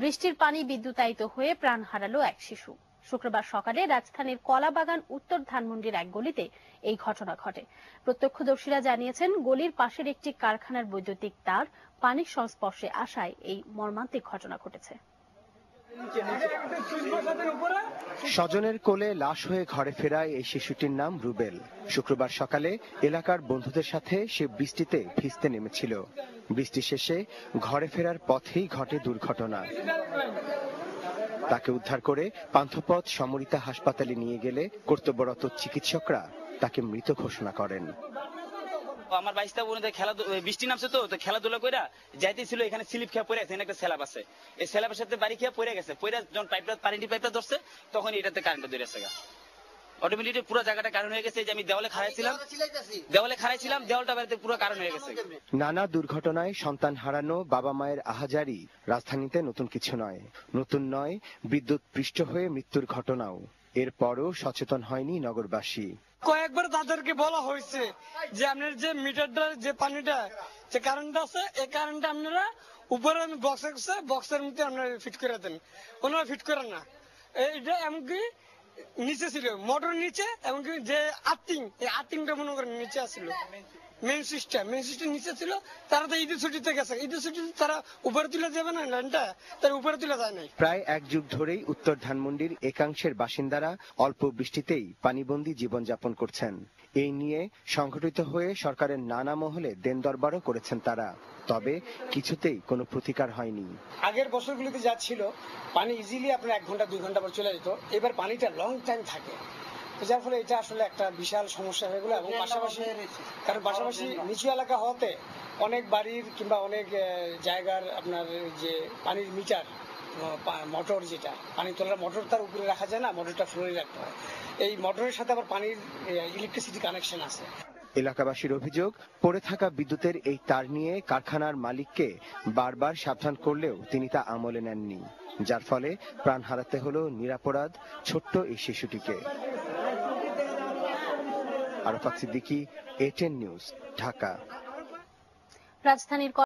বৃষ্টির পানি বিদ্যুতায়িত হয়ে প্রাণ হারালো এক শিশু। শুক্রবার সকালে রাজধানীর কলাবাগান উত্তর ধানমন্ডির এক গলিতে এই ঘটনা ঘটে। প্রত্যক্ষদর্শীরা জানিয়েছেন, গলির পাশের একটি কারখানার বৈদ্যুতিক তার পানির সংস্পর্শে আসায় এই মর্মান্তিক ঘটনা ঘটেছে। স্বজনের কোলে লাশ হয়ে ঘরে ফেরায় এই শিশুটির নাম রুবেল। শুক্রবার সকালে এলাকার বন্ধুদের সাথে সে বৃষ্টিতে ভিজতে নেমেছিল। বৃষ্টি শেষে ঘরে ফেরার পথেই ঘটে দুর্ঘটনা। তাকে উদ্ধার করে পান্থপথ সমরিতা হাসপাতালে নিয়ে গেলে কর্তব্যরত চিকিৎসকরা তাকে মৃত ঘোষণা করেন। আমার বাইশটা বোনদের বৃষ্টি নামছে তো খেলাধুলা করে যাইতেছিল, এখানে স্লিপ খেয়ে পড়ে গেছে। একটা স্ল্যাব আছে, এই স্ল্যাবের সাথে বাড়ি খেয়ে পড়ে গেছে। পড়ে যখন পাইপটা ধরছে তখন এটাতে কারেন্টটা ধরে গেছে। অটোমেটিক পুরো জায়গাটা কারণ হয়ে গেছে। যে আমি দেওয়ালে খাড়াইছিলাম দেওয়ালটা বাড়িতে পুরো কারণ হয়ে গেছে। নানা দুর্ঘটনায় সন্তান হারানো বাবা মায়ের আহাজারি রাজধানীতে নতুন কিছু নয়। নতুন নয় বিদ্যুৎ পৃষ্ঠ হয়ে মৃত্যুর ঘটনাও। এরপরও সচেতন হয়নি নগরবাসী। কয়েকবার তাদেরকে বলা হয়েছে যে আপনার যে মিটারটার যে পানিটা যে কারেন্ট আছে, এই কারেন্টটা আপনারা উপরে বক্সের মধ্যে আপনারা ফিট করে দেন। ওনারা ফিট করেন না। এইটা এমনকি নিচে ছিল, মোটর নিচে, এমনকি যে এই আর্থিংটা মনে করেন নিচে আসছিল। মেন সিস্টেম নিচে ছিল। তারা তো ঈদের ছুটিতে গেছে, ঈদের ছুটিতে তারা উপরে তুলে যাবে না লাইনটা, তারা উপরে তুলে যায় নাই। প্রায় এক যুগ ধরেই উত্তর ধানমন্ডির একাংশের বাসিন্দারা অল্প বৃষ্টিতেই পানিবন্দী জীবনযাপন করছেন। এই নিয়ে সংগঠিত হয়ে সরকারের নানা মহলে দেন দরবারও করেছেন তারা, তবে কিছুতেই কোনো প্রতিকার হয়নি। আগের বছরগুলিতে যা ছিল পানি ইজিলি আপনার 1 ঘন্টা 2 ঘন্টা পর চলে যেত, এবার পানিটা লং টাইম থাকে, যার ফলে এটা আসলে একটা বিশাল সমস্যা হয়ে গেল। এবং পাশাপাশি নিচু এলাকা হওয়াতে অনেক বাড়ির কিংবা অনেক জায়গার আপনার যে পানির মিটার মোটর, যেটা পানি তোলার মোটর, তার উপরে রাখা যায় না, মোটরটা ফ্লোরে রাখতে হয়। এই মোটরের সাথে আবার পানির ইলেকট্রিসিটি কানেকশন আছে। এলাকাবাসীর অভিযোগ, পড়ে থাকা বিদ্যুতের এই তার নিয়ে কারখানার মালিককে বারবার সাবধান করলেও তিনি তা আমলে নেননি, যার ফলে প্রাণ হারাতে হলো নিরাপরাধ ছোট্ট এই শিশুটিকে। আরাফাত সিদ্দিকী, এ10 নিউজ, ঢাকা। রাজধানীর